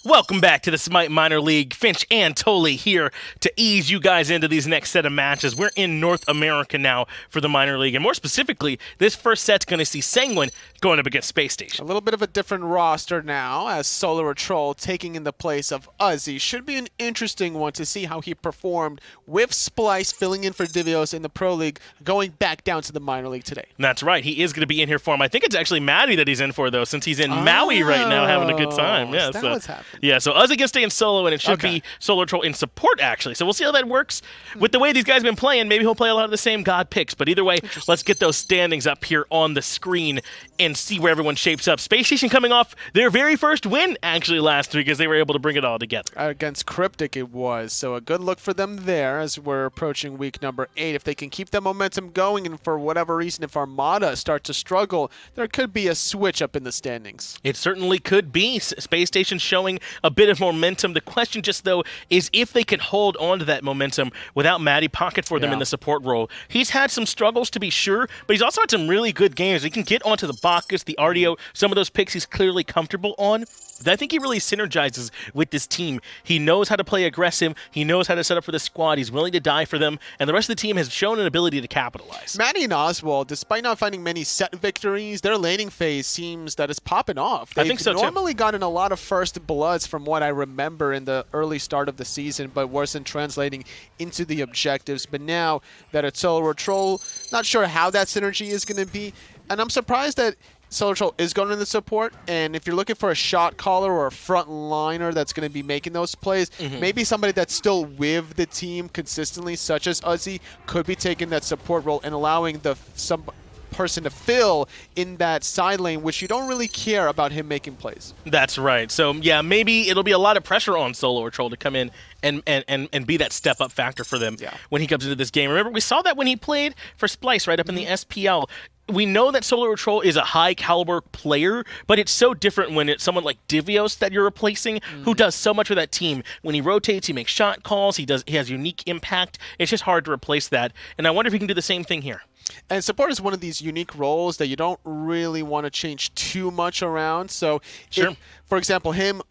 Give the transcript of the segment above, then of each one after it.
Welcome back to the SMITE Minor League. Finch and Tully here to ease you guys into these next set of matches. We're in North America now for the Minor League, and more specifically, this first set's going to see Sanguine going up against Spacestation. A little bit of a different roster now, as SoloOrTroll taking in the place of Uzzy. Should be an interesting one to see how he performed with Splice filling in for Divios in the Pro League, going back down to the Minor League today. That's right. He is going to be in here for him. I think it's actually Maddie that he's in for, though, since he's in Maui right now having a good time. Yeah, that's what's happening. Yeah, so Uzzy can stay in solo, and it should be SoloOrTroll in support, actually. So we'll see how that works. With the way these guys have been playing, maybe he'll play a lot of the same God picks. But either way, let's get those standings up here on the screen and see where everyone shapes up. Spacestation coming off their very first win, actually, last week, as they were able to bring it all together. Against Cryptic it was, so a good look for them there as we're approaching week number 8. If they can keep that momentum going, and for whatever reason, if Armada start to struggle, there could be a switch up in the standings. It certainly could be. Spacestation showing a bit of momentum. The question just, though, is if they can hold on to that momentum without Matty Pocket for them in the support role. He's had some struggles, to be sure, but he's also had some really good games. He can get onto the Bacchus, the Artio, some of those picks he's clearly comfortable on. I think he really synergizes with this team. He knows how to play aggressive. He knows how to set up for the squad. He's willing to die for them, and the rest of the team has shown an ability to capitalize. Matty and Oswaald, despite not finding many set victories, their laning phase seems that it's popping off. They've I think so, normally gotten a lot of first bloods from what I remember in the early start of the season, but wasn't translating into the objectives. But now that it's SoloOrTroll, not sure how that synergy is going to be, and I'm surprised that SoloOrTroll is going into support, and if you're looking for a shot caller or a front liner that's going to be making those plays, maybe somebody that's still with the team consistently, such as Uzzy, could be taking that support role and allowing some person to fill in that side lane, which you don't really care about him making plays. That's right. So, yeah, maybe it'll be a lot of pressure on SoloOrTroll to come in and be that step-up factor for them when he comes into this game. Remember, we saw that when he played for Splice right up in the SPL. We know that SoloOrTroll is a high-caliber player, but it's so different when it's someone like Divios that you're replacing, who does so much with that team. When he rotates, he makes shot calls, he has unique impact. It's just hard to replace that, and I wonder if he can do the same thing here. And support is one of these unique roles that you don't really want to change too much around. So, if, for example, him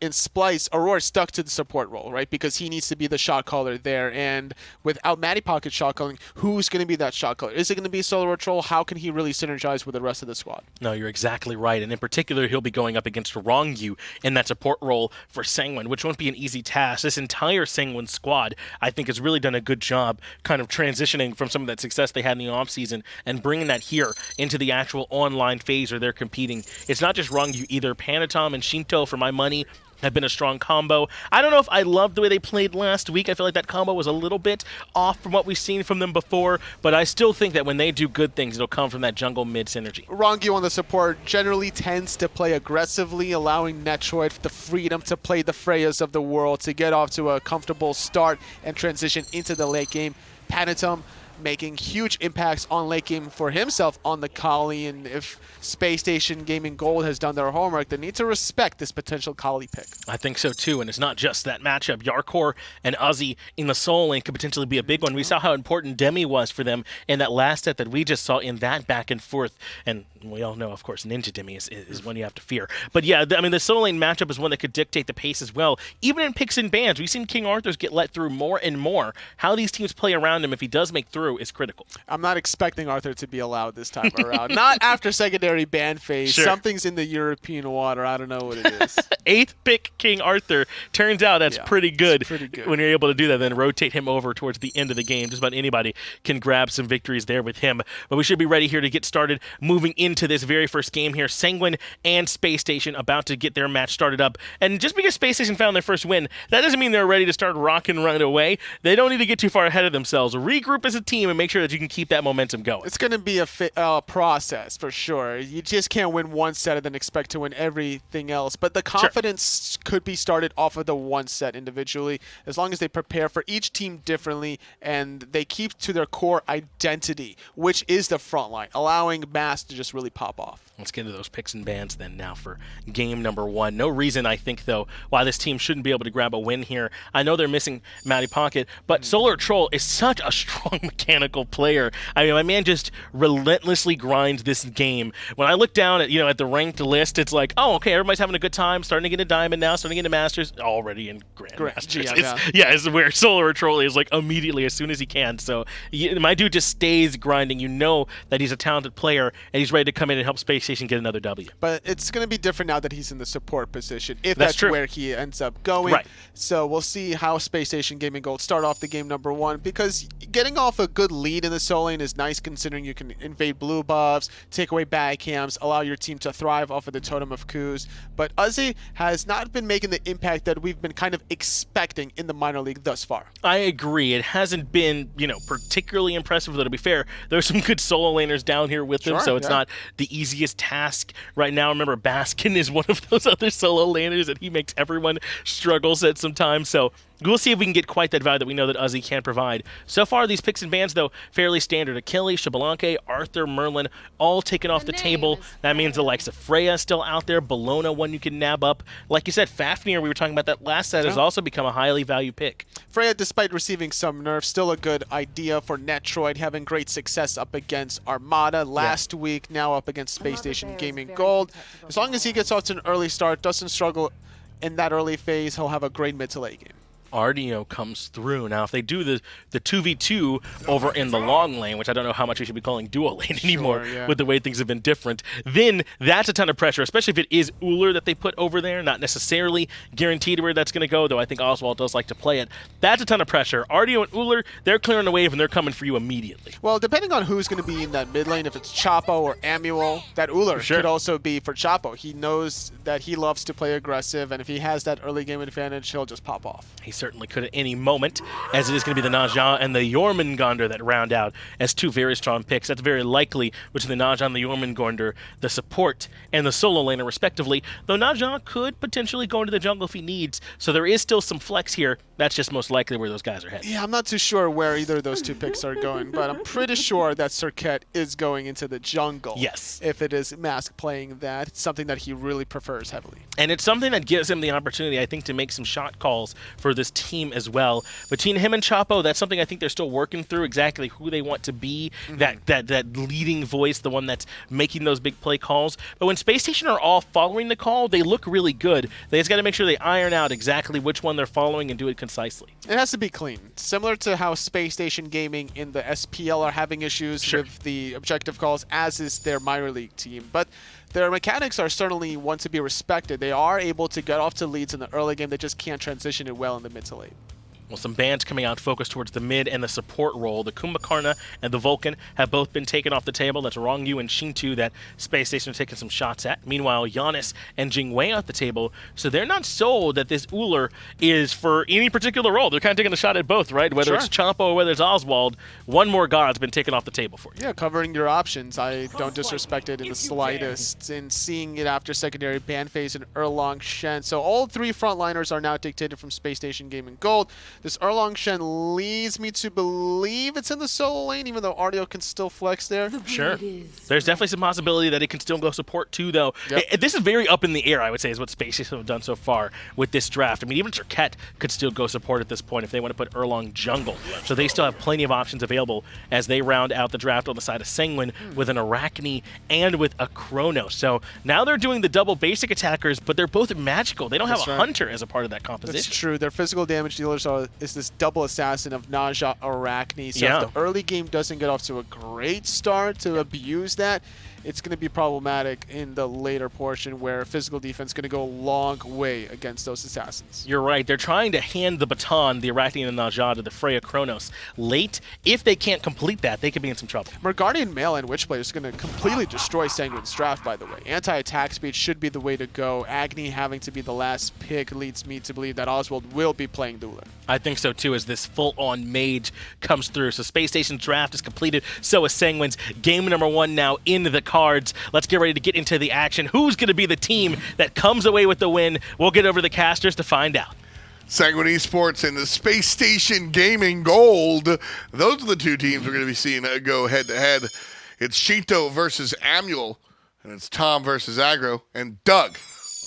in Splice, Aurora stuck to the support role, right? Because he needs to be the shot caller there. And without Matty Pocket shot calling, who's going to be that shot caller? Is it going to be SoloOrTroll? How can he really synergize with the rest of the squad? No, you're exactly right. And in particular, he'll be going up against Ronngyu in that support role for Sanguine, which won't be an easy task. This entire Sanguine squad, I think, has really done a good job kind of transitioning from some of that success they had in the offseason and bringing that here into the actual online phase where they're competing. It's not just Ronngyu either. Panitom and Sheento, for my money, have been a strong combo. I don't know if I loved the way they played last week. I feel like that combo was a little bit off from what we've seen from them before, but I still think that when they do good things, it'll come from that jungle mid synergy. Ronngyu on the support generally tends to play aggressively, allowing Netrioid the freedom to play the Freyas of the world, to get off to a comfortable start and transition into the late game. Panitom making huge impacts on late game for himself on the Kali, and if Spacestation Gaming Gold has done their homework, they need to respect this potential Kali pick. I think so too, and it's not just that matchup. Jarcorrr and Uzzy in the solo lane could potentially be a big one. We saw how important Demi was for them in that last set that we just saw in that back and forth, and we all know, of course, Ninja Demi is one you have to fear. But yeah, I mean, the solo lane matchup is one that could dictate the pace as well. Even in picks and bans, we've seen King Arthur's get let through more and more. How these teams play around him if he does make through is critical. I'm not expecting Arthur to be allowed this time around. Not after secondary ban phase. Sure. Something's in the European water. I don't know what it is. 8th pick King Arthur. Turns out that's pretty good. It's pretty good when you're able to do that, then rotate him over towards the end of the game. Just about anybody can grab some victories there with him. But we should be ready here to get started moving into this very first game here. Sanguine and Spacestation about to get their match started up. And just because Spacestation found their first win, that doesn't mean they're ready to start rocking right away. They don't need to get too far ahead of themselves. Regroup as a team and make sure that you can keep that momentum going. It's going to be a process for sure. You just can't win one set and then expect to win everything else. But the confidence could be started off of the one set individually, as long as they prepare for each team differently and they keep to their core identity, which is the front line, allowing mass to just really pop off. Let's get into those picks and bans then now for game number 1. No reason, I think, though, why this team shouldn't be able to grab a win here. I know they're missing Matty Pocket, but SoloOrTroll is such a strong mechanic. mechanical player. I mean, my man just relentlessly grinds this game. When I look down at at the ranked list, it's like, oh, okay, everybody's having a good time, starting to get into Diamond now, starting to get into Masters, already in Grandmasters. It's where SoloOrTroll is like immediately as soon as he can. So my dude just stays grinding. You know that he's a talented player and he's ready to come in and help Spacestation get another W. But it's going to be different now that he's in the support position, if that's where he ends up going. Right. So we'll see how Spacestation Gaming Gold start off the game number one, because getting off a good lead in the solo lane is nice, considering you can invade blue buffs, take away bad cams, allow your team to thrive off of the Totem of Coups. But Uzzy has not been making the impact that we've been kind of expecting in the minor league thus far. I agree. It hasn't been, particularly impressive, though, to be fair. There's some good solo laners down here with him, so it's not the easiest task right now. Remember, Baskin is one of those other solo laners that he makes everyone struggles at some time, so we'll see if we can get quite that value that we know that Uzzy can provide. So far, these picks and bans, though, fairly standard. Achilles, Xbalanque, Arthur, Merlin, all taken off the table. That means the likes of Freya still out there. Bellona, one you can nab up. Like you said, Fafnir, we were talking about that last set, has also become a highly valued pick. Freya, despite receiving some nerfs, still a good idea for Netrioid, having great success up against Armada last week, now up against Spacestation Gaming Gold. As long as he gets off to an early start, doesn't struggle in that early phase, he'll have a great mid to late game. Artio comes through. Now, if they do the 2v2 over in the long lane, which I don't know how much we should be calling dual lane anymore with the way things have been different, then that's a ton of pressure, especially if it is Ullr that they put over there. Not necessarily guaranteed where that's going to go, though I think Oswaald does like to play it. That's a ton of pressure. Artio and Ullr, they're clearing the wave and they're coming for you immediately. Well, depending on who's going to be in that mid lane, if it's Chapo or Amuel, that Ullr could also be for Chapo. He knows that he loves to play aggressive, and if he has that early game advantage, he'll just pop off. He certainly could at any moment, as it is going to be the Najah and the Jormungandr that round out as two very strong picks. That's very likely between the Najah and the Jormungandr, the support and the solo laner respectively, though Najah could potentially go into the jungle if he needs, so there is still some flex here. That's just most likely where those guys are headed. Yeah, I'm not too sure where either of those two picks are going, but I'm pretty sure that Serqet is going into the jungle. Yes. If it is Mask playing that, it's something that he really prefers heavily. And it's something that gives him the opportunity, I think, to make some shot calls for this team as well. Between him and Chapo, that's something I think they're still working through, exactly who they want to be, that leading voice, the one that's making those big play calls. But when Spacestation are all following the call, they look really good. They just got to make sure they iron out exactly which one they're following and do it concisely. It has to be clean. Similar to how Spacestation Gaming in the SPL are having issues with the objective calls, as is their minor league team. But their mechanics are certainly one to be respected. They are able to get off to leads in the early game. They just can't transition it well in the mid to late. Well, some bans coming out focused towards the mid and the support role. The Kumbhakarna and the Vulcan have both been taken off the table. That's Ronngyu and Sheento that Spacestation are taking some shots at. Meanwhile, Giannis and Jingwei off the table. So they're not sold that this Ullr is for any particular role. They're kind of taking a shot at both, right? Whether it's Chapo or whether it's Oswaald, one more god's been taken off the table for you. Yeah, covering your options. I don't disrespect it in the slightest. And seeing it after secondary ban phase in Erlang, Shen. So all three frontliners are now dictated from Spacestation Gaming Gold. This Erlang Shen leads me to believe it's in the solo lane, even though Artio can still flex there. Sure. There's definitely some possibility that it can still go support too, though. This is very up in the air, I would say, is what Spacestation have done so far with this draft. I mean, even Serqet could still go support at this point if they want to put Erlang jungle. So they still have plenty of options available as they round out the draft on the side of Sanguine with an Arachne and with a Chronos. So now they're doing the double basic attackers, but they're both magical. They don't have a hunter as a part of that composition. That's true. Their physical damage dealers is this double assassin of Najah, Arachne. So if the early game doesn't get off to a great start to abuse that, it's going to be problematic in the later portion where physical defense is going to go a long way against those assassins. You're right. They're trying to hand the baton, the Arachne and the Najah, to the Freya Chronos late. If they can't complete that, they could be in some trouble. Merguardian Male and Witch Player is going to completely destroy Sanguine's draft, by the way. Anti-attack speed should be the way to go. Agni having to be the last pick leads me to believe that Oswaald will be playing the Ullr. I think so too, as this full-on mage comes through. So Spacestation's draft is completed. So is Sanguine's. Game number 1 now in the cards. Let's get ready to get into the action. Who's going to be the team that comes away with the win? We'll get over to the casters to find out. Sanguine Esports and the Spacestation Gaming Gold. Those are the two teams we're going to be seeing go head-to-head. It's Sheento versus Amuel, and it's Tom versus Aggro, and Doug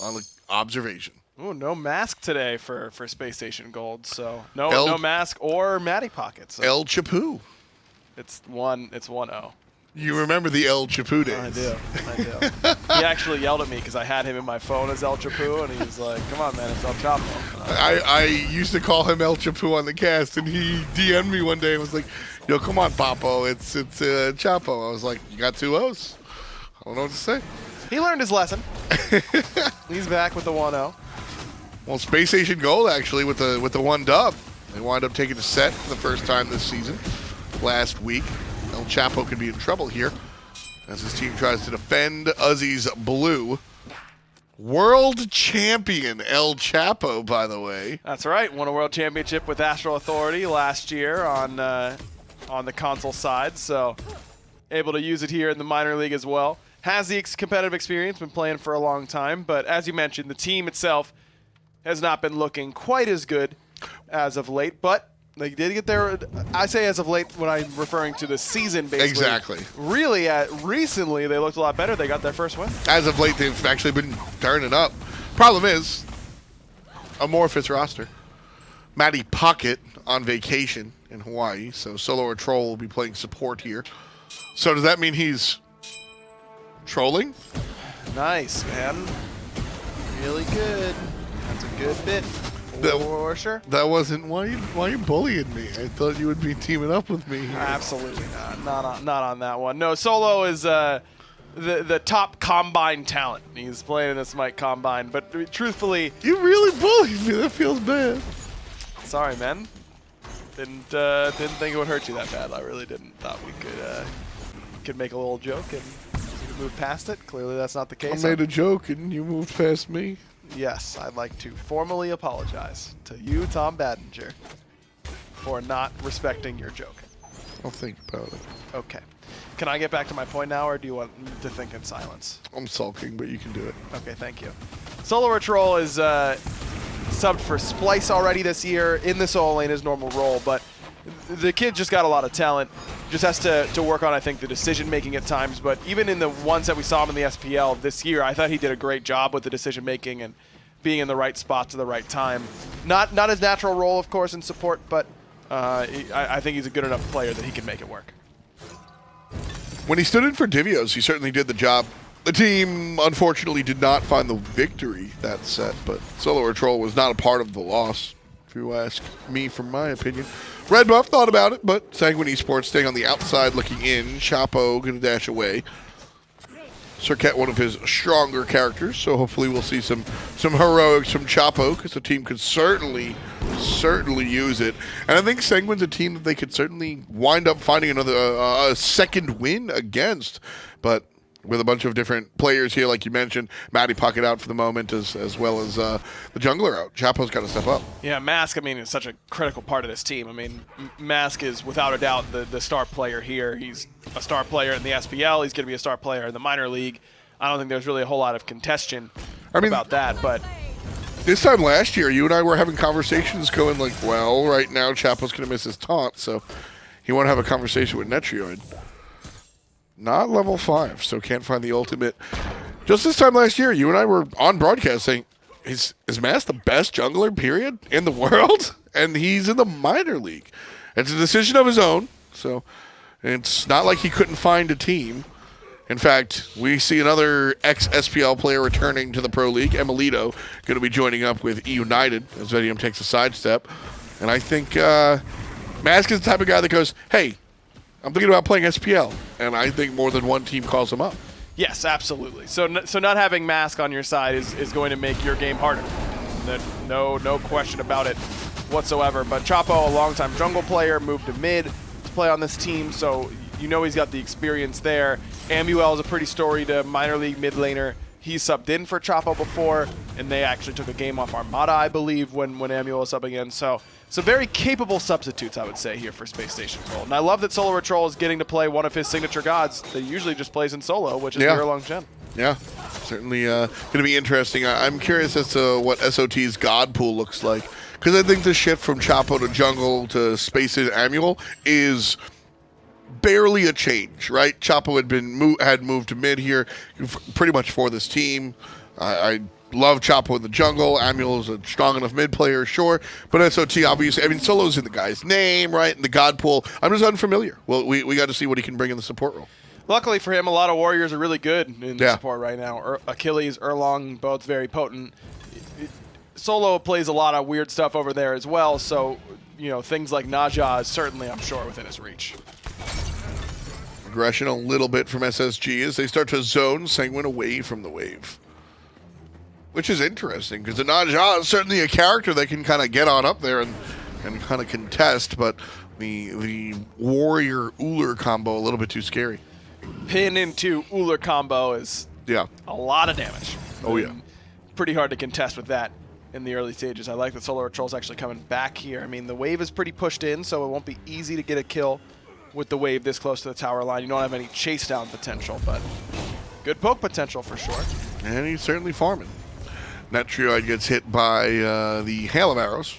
on the observation. Ooh, no mask today for Spacestation Gold, so no mask or Matty Pockets. So. elchapo. It's 1-0. You remember the elchapo days? I do. He actually yelled at me because I had him in my phone as elchapo, and he was like, "Come on, man, it's elchapo." I used to call him elchapo on the cast, and he DM'd me one day and was like, "Yo, come on, Papo, it's Chapo." I was like, "You got 2 O's? I don't know what to say." He learned his lesson. He's back with the 1-0. Well, Spacestation Gold actually with the 1 dub. They wind up taking a set for the first time this season. Last week, elchapo could be in trouble here as his team tries to defend Uzzy's blue. World champion elchapo, by the way. That's right. Won a world championship with Astral Authority last year on the console side, so able to use it here in the minor league as well. Has the competitive experience, been playing for a long time, but as you mentioned, the team itself has not been looking quite as good as of late, but they did get there. I say as of late when I'm referring to the season, basically. Exactly. Really, recently they looked a lot better. They got their first win. As of late, they've actually been turning up. Problem is, amorphous roster. Matty Pocket on vacation in Hawaii, so SoloOrTroll will be playing support here. So does that mean he's trolling? Nice, man. Really good. That's a good bit. For sure. That wasn't why you bullying me. I thought you would be teaming up with me here. Absolutely not. Not on that one. No, Solo is the top combine talent. He's playing in the SMITE combine, but truthfully, You really bullied me. That feels bad. sorry, man. Didn't think it would hurt you that bad. I really didn't. Thought we could make a little joke and move past it. Clearly, that's not the I case. made a joke and you moved past me. Yes, I'd like to formally apologize to you, Tom Baddinger, for not respecting your joke. I'll think about it. Okay. Can I get back to my point now, or do you want to think in silence? I'm sulking, but you can do it. Okay, thank you. SoloOrTroll is subbed for Splice already this year in the solo lane, his normal role, but the kid just got a lot of talent. Just has to work on, I think, the decision-making at times. But even in the ones that we saw him in the SPL this year, I thought he did a great job with the decision-making and being in the right spots at the right time. Not his natural role, of course, in support, but I think he's a good enough player that he can make it work. When he stood in for Divios, he certainly did the job. The team, unfortunately, did not find the victory that set, but SoloOrTroll was not a part of the loss, if you ask me, from my opinion. Red Buff thought about it, but Sanguine Esports staying on the outside looking in. Chapo going to dash away. Serqet, one of his stronger characters, so hopefully we'll see some heroics from Chapo, because the team could certainly use it. And I think Sanguine's a team that they could certainly wind up finding another a second win against, but with a bunch of different players here, like you mentioned, Matty Pocket out for the moment, as well as the jungler out. Chapo's got to step up. Yeah, Mask, I mean, is such a critical part of this team. I mean, Mask is, without a doubt, the star player here. He's a star player in the SPL. He's going to be a star player in the minor league. I don't think there's really a whole lot of contention about that, but this time last year, you and I were having conversations going like, well, right now Chapo's going to miss his taunt, so he want to have a conversation with Netrioid. Not level 5, so can't find the ultimate. Just this time last year, you and I were on broadcast saying, is Mask the best jungler, period, in the world? And he's in the minor league. It's a decision of his own, so it's not like he couldn't find a team. In fact, we see another ex-SPL player returning to the Pro League, Emilito, going to be joining up with United as Vedium takes a sidestep. And I think Mask is the type of guy that goes, hey, I'm thinking about playing SPL, and I think more than one team calls him up. yes, absolutely. So not having Mask on your side is going to make your game harder. No question about it whatsoever. But Chapo, a longtime jungle player, moved to mid to play on this team, so you know he's got the experience there. Amuel is a pretty storied minor league mid laner. He subbed in for Chapo before, and they actually took a game off Armada, I believe, when Amuel was subbing in. So very capable substitutes, I would say, here for Spacestation Gold. And I love that SoloOrTroll is getting to play one of his signature gods that he usually just plays in solo, which is Erlang Shen. Yeah, certainly going to be interesting. I'm curious as to what SOT's god pool looks like, because I think the shift from Chapo to jungle to Space and Amuel is barely a change, right? Chapo had moved to mid here pretty much for this team. I love Chapo in the jungle. Amuel is a strong enough mid player, sure. But SOT, obviously, I mean, Solo's in the guy's name, right? In the God pool. I'm just unfamiliar. Well, we got to see what he can bring in the support role. Luckily for him, a lot of warriors are really good in support right now. Achilles, Erlang, both very potent. Solo plays a lot of weird stuff over there as well, so things like Naja is certainly, I'm sure, within his reach. Aggression a little bit from SSG as they start to zone Sanguine away from the wave. Which is interesting, because the Naja is certainly a character that can kind of get on up there and kind of contest, but the warrior Ullr combo a little bit too scary. Pin into Ullr combo is a lot of damage. Oh, yeah. Pretty hard to contest with that in the early stages. I like that SoloOrTroll's actually coming back here. I mean, the wave is pretty pushed in, so it won't be easy to get a kill with the wave this close to the tower line. You don't have any chase down potential, but good poke potential for sure. And he's certainly farming. Netrioid gets hit by the hail of arrows.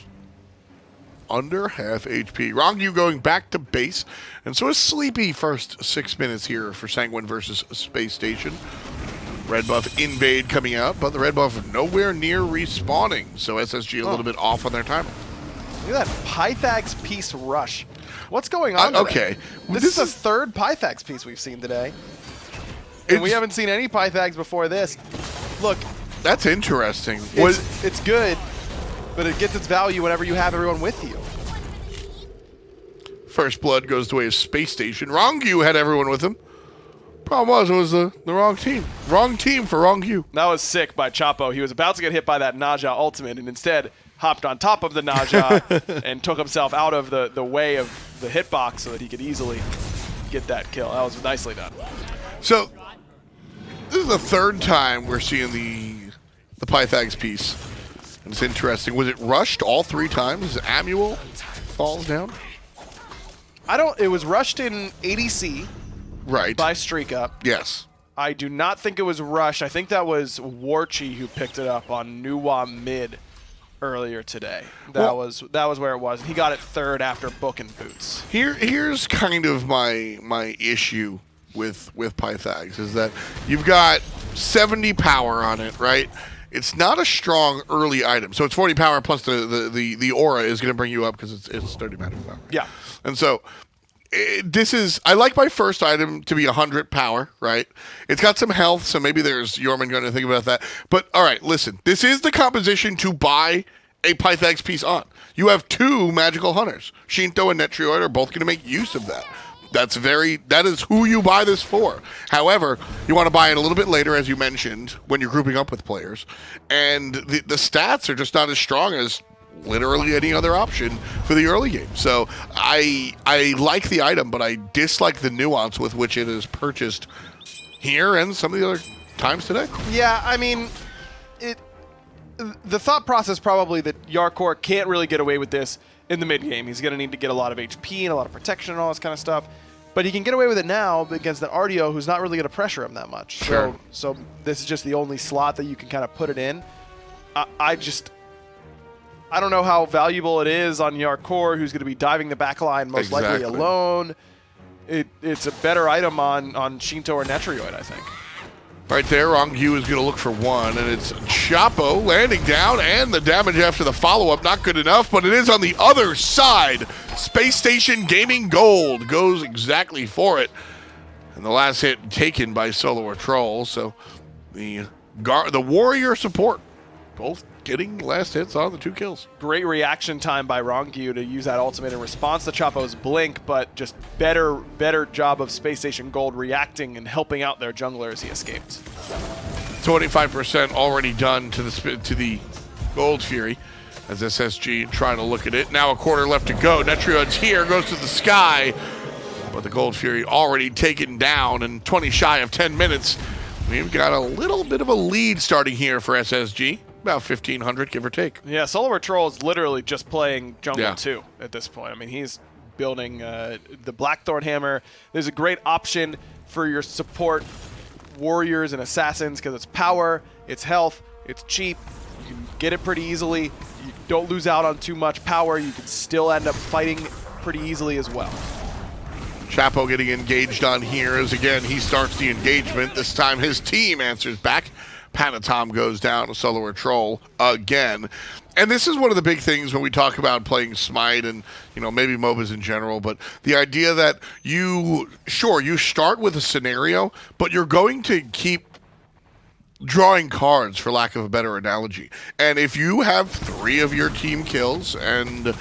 Under half HP. Ronngyu going back to base. And so a sleepy first 6 minutes here for Sanguine versus Spacestation. Red buff invade coming out, but the red buff nowhere near respawning. So SSG a little bit off on their timer. Look at that Pythags piece rush. What's going on today? Okay. This is the third Pythags piece we've seen today. And we haven't seen any Pythags before this. Look. That's interesting. It's good, but it gets its value whenever you have everyone with you. First blood goes the way of Space Station. Ronngyu had everyone with him. Problem was, it was the wrong team. Wrong team for Ronngyu. That was sick by Chapo. He was about to get hit by that Naja ultimate and instead hopped on top of the Naja and took himself out of the way of the hitbox so that he could easily get that kill. That was nicely done. So, this is the third time we're seeing the Pythags piece. And it's interesting. Was it rushed all 3 times? Amuel falls down? It was rushed in ADC. Right. By Streak Up. Yes. I do not think it was rushed. I think that was Warchi who picked it up on Nuwa mid earlier today. That was where it was. He got it third after Book and Boots. Here's kind of my issue with Pythags is that you've got 70 power on it, right? It's not a strong early item. So it's 40 power plus the aura is going to bring you up because it's 30 magic power. Yeah. And so I like my first item to be 100 power, right? It's got some health, so maybe there's Jormungandr going to think about that. But all right, listen, this is the composition to buy a Pythags piece on. You have 2 magical hunters. Sheento and Netrioid are both going to make use of that. That is who you buy this for. However, you want to buy it a little bit later, as you mentioned, when you're grouping up with players. And the stats are just not as strong as literally any other option for the early game. So I like the item, but I dislike the nuance with which it is purchased here and some of the other times today. Yeah, I mean, the thought process probably that Jarcorrr can't really get away with this in the mid game. He's going to need to get a lot of HP and a lot of protection and all this kind of stuff. But he can get away with it now against an Artio who's not really going to pressure him that much. Sure. So this is just the only slot that you can kind of put it in. I don't know how valuable it is on Jarcorrr, who's going to be diving the backline most likely alone. It's a better item on Sheento or Netrioid, I think. Right there, Ronngyu is going to look for one, and it's Chapo landing down, and the damage after the follow-up, not good enough, but it is on the other side. Space Station Gaming Gold goes exactly for it. And the last hit taken by SoloOrTroll, so the warrior support, both getting last hits on the 2 kills. Great reaction time by Ronngyu to use that ultimate in response to Chapo's blink, but just better job of Space Station Gold reacting and helping out their jungler as he escaped. 25% already done to the Gold Fury as SSG trying to look at it. Now a quarter left to go. Netrioid's here, goes to the sky, but the Gold Fury already taken down, and 20 shy of 10 minutes. We've got a little bit of a lead starting here for SSG. About 1,500, give or take. Yeah, SoloOrTroll is literally just playing jungle 2 at this point. I mean, he's building the Blackthorn Hammer. There's a great option for your support warriors and assassins because it's power, it's health, it's cheap. You can get it pretty easily. You don't lose out on too much power. You can still end up fighting pretty easily as well. Chapo getting engaged on here as, again, he starts the engagement. This time his team answers back. Panitom goes down to SoloOrTroll again. And this is one of the big things when we talk about playing SMITE and, you know, maybe MOBAs in general, but the idea that you start with a scenario, but you're going to keep drawing cards, for lack of a better analogy. And if you have 3 of your team kills, and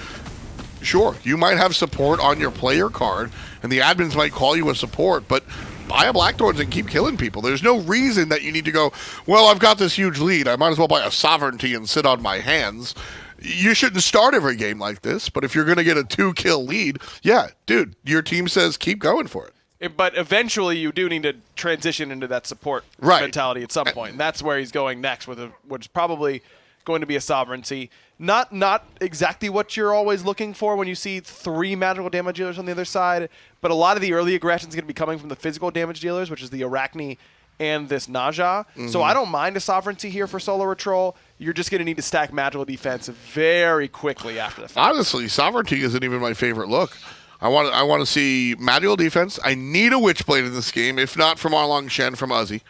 sure, you might have support on your player card, and the admins might call you a support, but buy a Blackthorns and keep killing people. There's no reason that you need to go, well, I've got this huge lead, I might as well buy a Sovereignty and sit on my hands. You shouldn't start every game like this, but if you're going to get a 2-kill lead, yeah, dude, your team says keep going for it. But eventually, you do need to transition into that support mentality at some point. And that's where he's going next, with which is probably going to be a Sovereignty. Not exactly what you're always looking for when you see 3 magical damage dealers on the other side, but a lot of the early aggression is going to be coming from the physical damage dealers, which is the Arachne and this Naja. So I don't mind a Sovereignty here for SoloOrTroll. You're just going to need to stack magical defense very quickly after the fact. Honestly, Sovereignty isn't even my favorite look. I want to see magical defense. I need a Witchblade in this game, if not from Erlang, Shen, from Uzzy.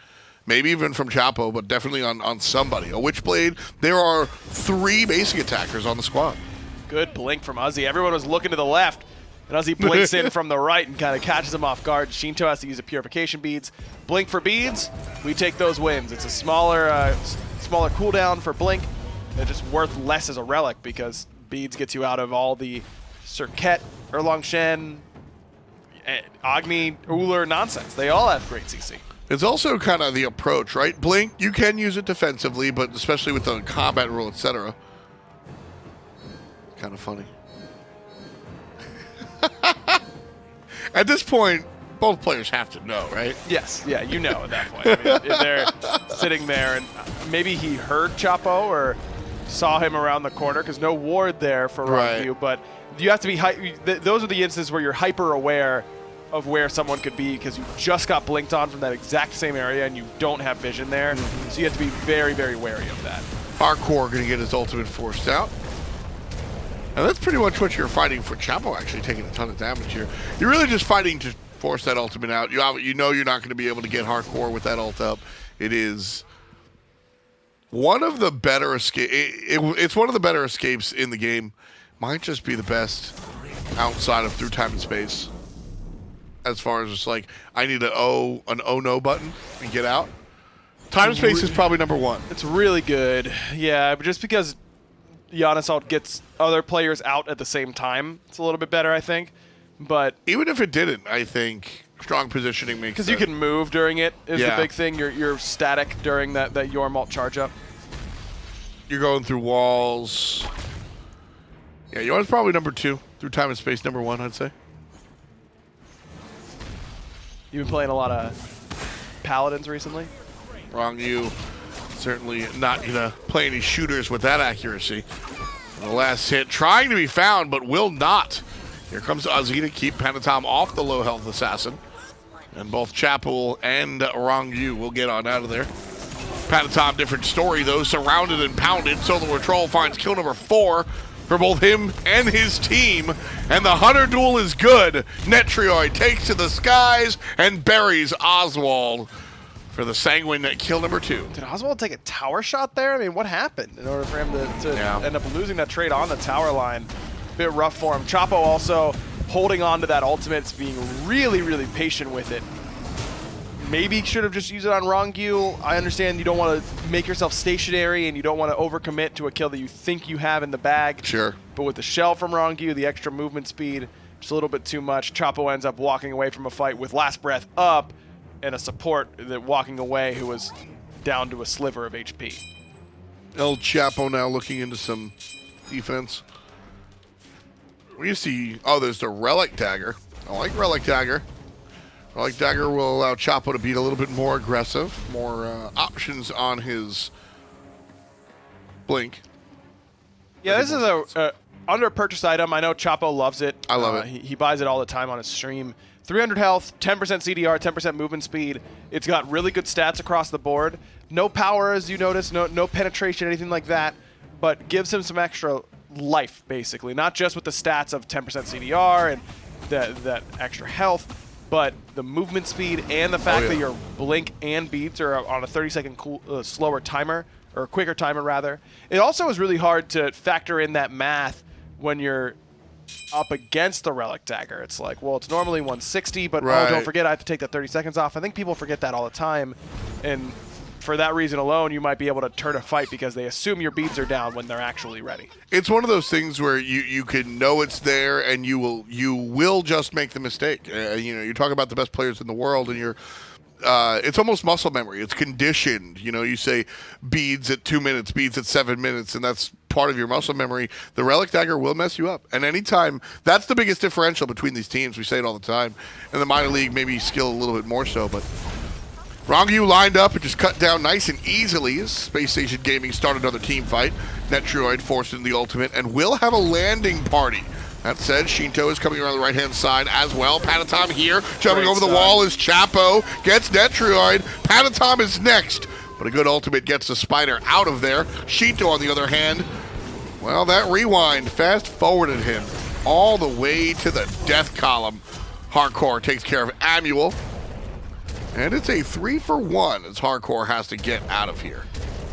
Maybe even from Chapo, but definitely on somebody. A Witchblade. There are 3 basic attackers on the squad. Good blink from Uzzy. Everyone was looking to the left, and Uzzy blinks in from the right and kind of catches him off guard. Sheento has to use a Purification Beads. Blink for beads, we take those wins. It's a smaller cooldown for blink. They're just worth less as a relic because beads gets you out of all the Serqet, Erlang, Shen, Agni, Ullr nonsense. They all have great CC. It's also kind of the approach, right? Blink, you can use it defensively, but especially with the combat rule, etc. Kind of funny. At this point, both players have to know, right? Yes, yeah, you know at that point. I mean, if they're sitting there, and maybe he heard Chapo or saw him around the corner, because no ward there for Ronngyu, but you have to be those are the instances where you're hyper aware of where someone could be because you just got blinked on from that exact same area and you don't have vision there. So you have to be very, very wary of that. Jarcorrr going to get his ultimate forced out. And that's pretty much what you're fighting for. Chapo actually taking a ton of damage here. You're really just fighting to force that ultimate out. You know you're not going to be able to get Jarcorrr with that ult up. It is one of the better it's one of the better escapes in the game. Might just be the best outside of Through Time and Space. As far as just like, I need an oh no button and get out. Time and Space is probably number 1. It's really good. Yeah, but just because Oswaald gets other players out at the same time, it's a little bit better, I think. But even if it didn't, I think strong positioning makes sense. Because you can move during it is the big thing. You're static during that Jormungandr charge up. You're going through walls. Yeah, Jormungandr's probably number 2. Through Time and Space, number 1, I'd say. You've been playing a lot of Paladins recently? Ronngyu certainly not going to play any shooters with that accuracy. The last hit trying to be found, but will not. Here comes Uzzy to keep Panitom off the low health assassin. And both Chapo and Ronngyu will get on out of there. Panitom, different story though, surrounded and pounded. SoloOrTroll finds kill number 4 for both him and his team. And the Hunter duel is good. Netrioid takes to the skies and buries Oswaald for the Sanguine kill number 2. Did Oswaald take a tower shot there? I mean, what happened in order for him to end up losing that trade on the tower line? Bit rough for him. Chapo also holding on to that ultimate, being really, really patient with it. Maybe should have just used it on Ronngyu. I understand you don't want to make yourself stationary and you don't want to overcommit to a kill that you think you have in the bag. Sure. But with the shell from Ronngyu, the extra movement speed, just a little bit too much. Chapo ends up walking away from a fight with last breath up and a support that walking away who was down to a sliver of HP. Elchapo now looking into some defense. We see, oh, there's the Relic Dagger. I like Relic Dagger. Relic Dagger will allow Chapo to be a little bit more aggressive, more options on his blink. Yeah, this is a under purchase item. I know Chapo loves it. I love it. He buys it all the time on his stream. 300 health, 10% CDR, 10% movement speed. It's got really good stats across the board. No power, as you notice, no penetration, anything like that, but gives him some extra life, basically. Not just with the stats of 10% CDR and that extra health, but the movement speed and the fact that your blink and beats are on a 30-second slower timer, or quicker timer rather. It also is really hard to factor in that math when you're up against the Relic Dagger. It's like, well, it's normally 160, but oh, don't forget I have to take that 30 seconds off. I think people forget that all the time, and for that reason alone, you might be able to turn a fight because they assume your beads are down when they're actually ready. It's one of those things where you can know it's there, and you will just make the mistake. You talk about the best players in the world, and it's almost muscle memory. It's conditioned. You say beads at 2 minutes, beads at 7 minutes, and that's part of your muscle memory. The Relic Dagger will mess you up. And anytime, that's the biggest differential between these teams. We say it all the time. In the minor league, maybe skill a little bit more so, but Ronngyu lined up and just cut down nice and easily as Spacestation Gaming started another team fight. Netrioid forced into the ultimate and will have a landing party. That said, Sheento is coming around the right-hand side as well. Panitom here, jumping over the wall as Chapo gets Netrioid. Panitom is next, but a good ultimate gets the Spider out of there. Sheento, on the other hand, well, that rewind fast-forwarded him all the way to the death column. Jarcorrr takes care of Amuel. And it's a 3-for-1 as Jarcorrr has to get out of here.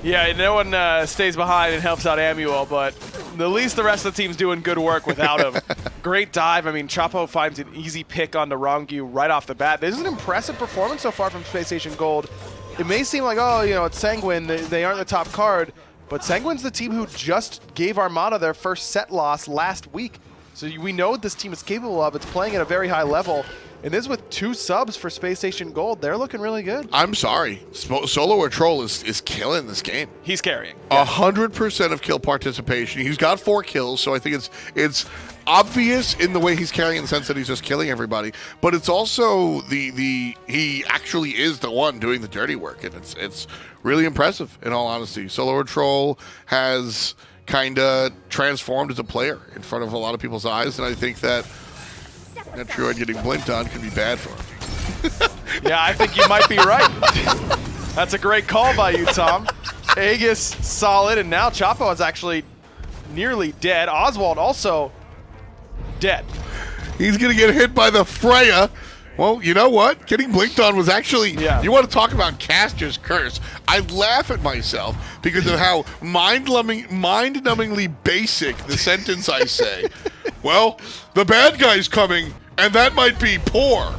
Yeah, no one stays behind and helps out Amuel, but at least the rest of the team's doing good work without him. Great dive. I mean, Chapo finds an easy pick onto Ronngyu right off the bat. This is an impressive performance so far from Spacestation Gold. It may seem like, oh, it's Sanguine, they aren't the top card, but Sanguine's the team who just gave Armada their first set loss last week. So we know what this team is capable of. It's playing at a very high level. And this with 2 subs for Spacestation Gold. They're looking really good. I'm sorry. SoloOrTroll is killing this game. He's carrying. 100% of kill participation. He's got 4 kills, so I think it's obvious in the way he's carrying in the sense that he's just killing everybody. But it's also he actually is the one doing the dirty work, and it's really impressive in all honesty. SoloOrTroll has kind of transformed as a player in front of a lot of people's eyes, and I think that Netrioid getting blinked on could be bad for him. Yeah, I think you might be right. That's a great call by you, Tom. Aegis solid, and now Chapo is actually nearly dead. Oswaald also dead. He's going to get hit by the Freya. Well, you know what? Getting blinked on was actually, you want to talk about caster's curse. I laugh at myself because of how mind-numbingly basic the sentence I say. Well, the bad guy's coming, and that might be poor.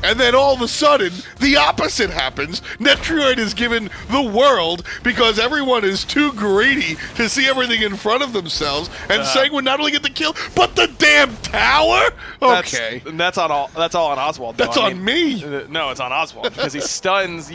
And then all of a sudden, the opposite happens. Netrioid is given the world because everyone is too greedy to see everything in front of themselves. And Sanguine not only get the kill, but the damn tower? Okay. That's all on Oswaald. That's on me. No, it's on Oswaald because he stuns.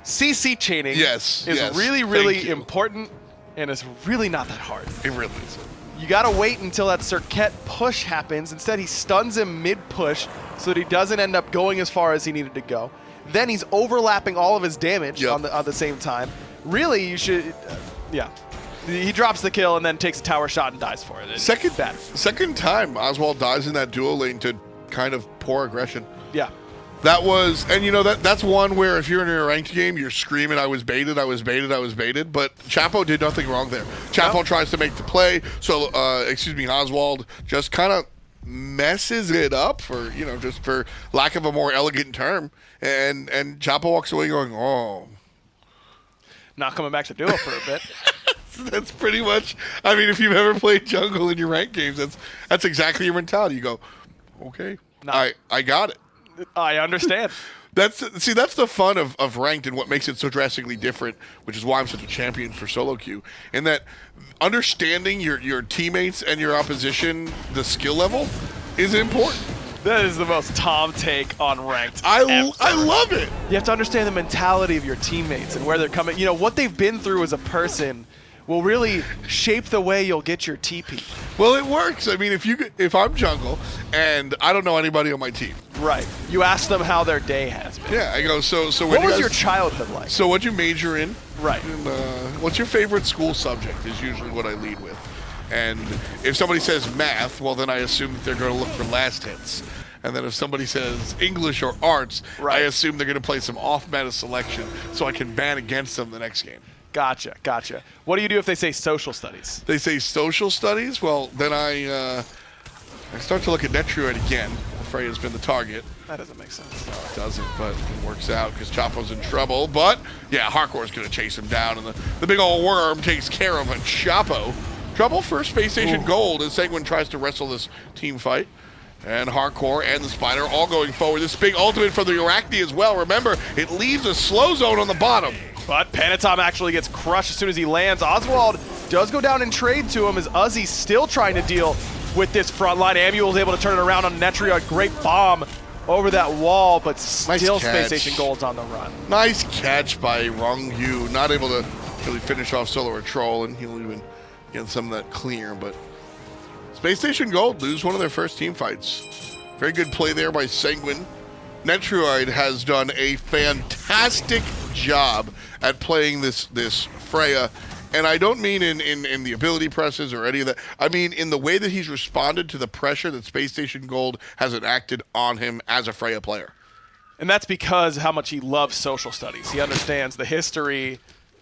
CC chaining is really important, and it's really not that hard. It really is. You gotta wait until that Serqet push happens. Instead, he stuns him mid-push so that he doesn't end up going as far as he needed to go. Then he's overlapping all of his damage on the same time. Really, you should, He drops the kill and then takes a tower shot and dies for it. Second time Oswaald dies in that duo lane to kind of poor aggression. Yeah. That was, and that's one where if you're in a ranked game, you're screaming, I was baited, I was baited, I was baited. But Chapo did nothing wrong there. Chapo tries to make the play, so, Oswaald just kind of messes it up for, just for lack of a more elegant term. And Chapo walks away going, oh. Not coming back to duo for a bit. That's pretty much, I mean, if you've ever played jungle in your ranked games, that's exactly your mentality. You go, okay, I got it. I understand. That's the fun of ranked and what makes it so drastically different, which is why I'm such a champion for solo queue. In that understanding your teammates and your opposition, the skill level, is important. That is the most Tom take on ranked. I love it. You have to understand the mentality of your teammates and where they're coming. What they've been through as a person will really shape the way you'll get your TP. Well, it works. I mean, if I'm jungle and I don't know anybody on my team. Right. You ask them how their day has been. Yeah, I go, so what was your childhood like? So what'd you major in? Right. And, what's your favorite school subject is usually what I lead with. And if somebody says math, well, then I assume that they're going to look for last hits. And then if somebody says English or arts, I assume they're going to play some off-meta selection so I can ban against them the next game. Gotcha. What do you do if they say social studies? They say social studies? Well, then I start to look at Netrioid again. Freya's been the target. That doesn't make sense. No, it doesn't, but it works out because Chapo's in trouble. But, yeah, Jarcorr's going to chase him down, and the big old worm takes care of a Chapo. Trouble for Spacestation Gold as Sanguine tries to wrestle this team fight. And Jarcorrr and the Spider all going forward. This big ultimate for the Arachne as well. Remember, it leaves a slow zone on the bottom. But Panitom actually gets crushed as soon as he lands. Oswaald does go down and trade to him as Uzzy still trying to deal with this front line. Amuel is able to turn it around on Netrioid. Great bomb over that wall, but still Spacestation Gold's on the run. Nice catch by Ronngyu. Not able to really finish off SoloOrTroll, and he'll even get some of that clear, but Spacestation Gold lose one of their first team fights. Very good play there by Sanguine. Netrioid has done a fantastic job at playing this Freya, and I don't mean in the ability presses or any of that. I mean in the way that he's responded to the pressure that Spacestation Gold has enacted on him as a Freya player. And that's because how much he loves social studies. He understands the history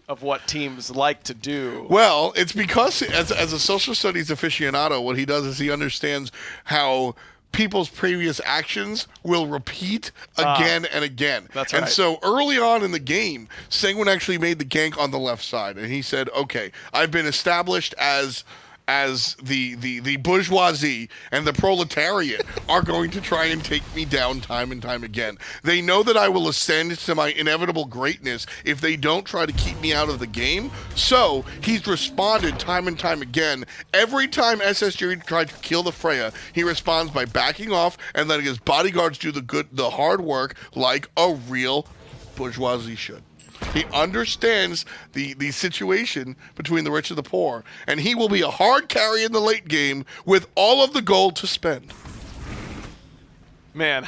of what teams like to do. Well, it's because as a social studies aficionado, what he does is he understands how people's previous actions will repeat again and again. That's right. And so early on in the game, Sanguine actually made the gank on the left side, and he said, okay, I've been established as the bourgeoisie and the proletariat are going to try and take me down time and time again. They know that I will ascend to my inevitable greatness if they don't try to keep me out of the game. So he's responded time and time again. Every time SSGG tried to kill the Freya, he responds by backing off and letting his bodyguards do the hard work like a real bourgeoisie should. He understands the situation between the rich and the poor, and he will be a hard carry in the late game with all of the gold to spend. Man,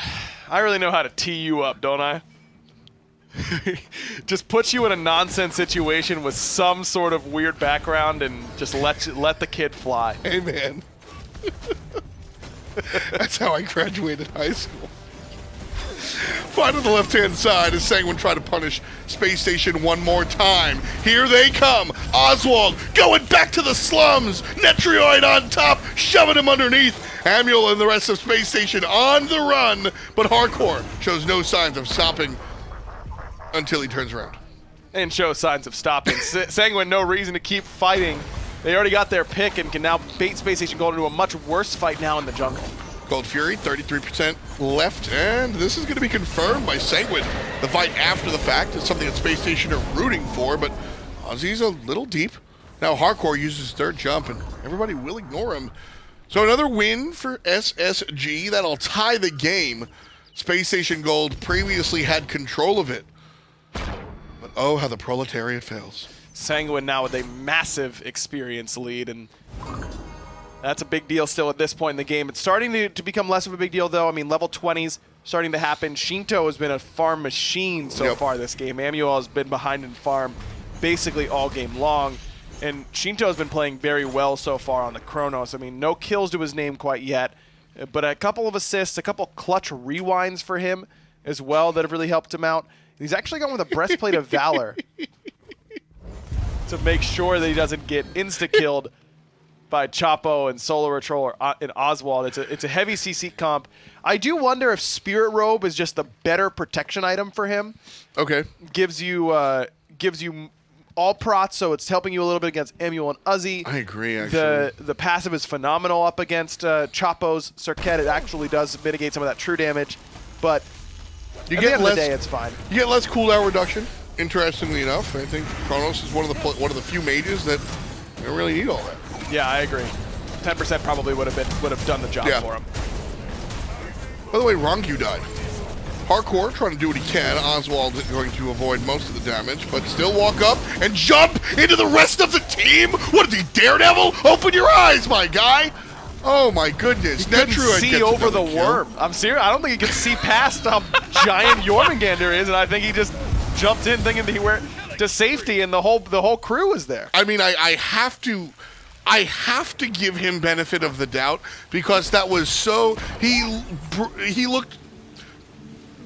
I really know how to tee you up, don't I? Just put you in a nonsense situation with some sort of weird background and just let the kid fly. Hey, man. That's how I graduated high school. Fight on the left-hand side as Sanguine try to punish Spacestation one more time. Here they come. Oswaald going back to the slums. Netrioid on top, shoving him underneath. Amuel and the rest of Spacestation on the run, but Jarcorrr shows no signs of stopping until he turns around. And shows signs of stopping. Sanguine, no reason to keep fighting. They already got their pick and can now bait Spacestation Gold into a much worse fight now in the jungle. Gold Fury, 33% left, and this is going to be confirmed by Sanguine. The fight after the fact is something that Spacestation are rooting for, but Uzzy's a little deep. Now Jarcorrr uses his third jump, and everybody will ignore him. So another win for SSG. That'll tie the game. Spacestation Gold previously had control of it. But oh, how the proletariat fails. Sanguine now with a massive experience lead, and that's a big deal still at this point in the game. It's starting to become less of a big deal, though. I mean, level 20s starting to happen. Sheento has been a farm machine so far this game. Amuel has been behind in farm basically all game long. And Sheento has been playing very well so far on the Chronos. I mean, no kills to his name quite yet, but a couple of assists, a couple clutch rewinds for him as well that have really helped him out. He's actually gone with a Breastplate of Valor to make sure that he doesn't get insta-killed by Chapo and SoloOrTroll and Oswaald. It's a heavy CC comp. I do wonder if Spirit Robe is just the better protection item for him. Okay. Gives you all prots, so it's helping you a little bit against Amuel and Uzzy. I agree, actually. The passive is phenomenal up against Chapo's Serqet. It actually does mitigate some of that true damage, but at the end of the day, it's fine. You get less cooldown reduction. Interestingly enough, I think Chronos is one of the few mages that don't really need all that. Yeah, I agree. 10% probably would have done the job for him. By the way, Ronngyu died. Jarcorrr trying to do what he can. Oswaald is going to avoid most of the damage, but still walk up and jump into the rest of the team. What is he, Daredevil? Open your eyes, my guy. Oh my goodness. Netrioid see over the worm. I'm serious. I don't think he could see past how giant Jormungandr is, and I think he just jumped in thinking that he went to safety, and the whole crew was there. I mean, I have to give him benefit of the doubt because that was so he looked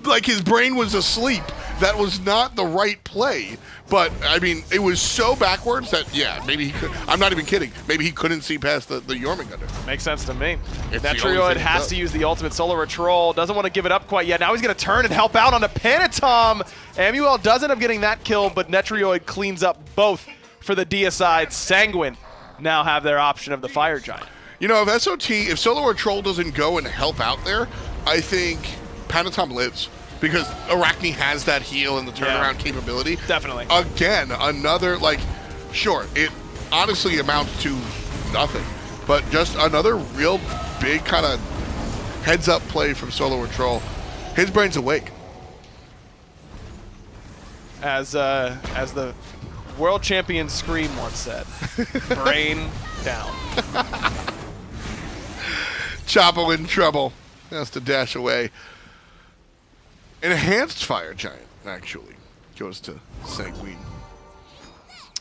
like his brain was asleep. That was not the right play. But, I mean, it was so backwards that, yeah, maybe he could. I'm not even kidding. Maybe he couldn't see past the Jormungandr. Makes sense to me. It's the only Netrioid thing he has does. to use the ultimate SoloOrTroll. Doesn't want to give it up quite yet. Now he's going to turn and help out on the Panitom. Amuel does end up getting that kill, but Netrioid cleans up both for the Deicide. Sanguine now have their option of the Fire Giant. You know, if SoloOrTroll doesn't go and help out there, I think Panitom lives. Because Arachne has that heal and the turnaround capability. Definitely. Again, another, like, sure, it honestly amounts to nothing. But just another real big kind of heads-up play from SoloOrTroll. His brain's awake. As the world champion Scream once said, brain down. Chapo in trouble. Has to dash away. Enhanced Fire Giant, actually, goes to Sanguine.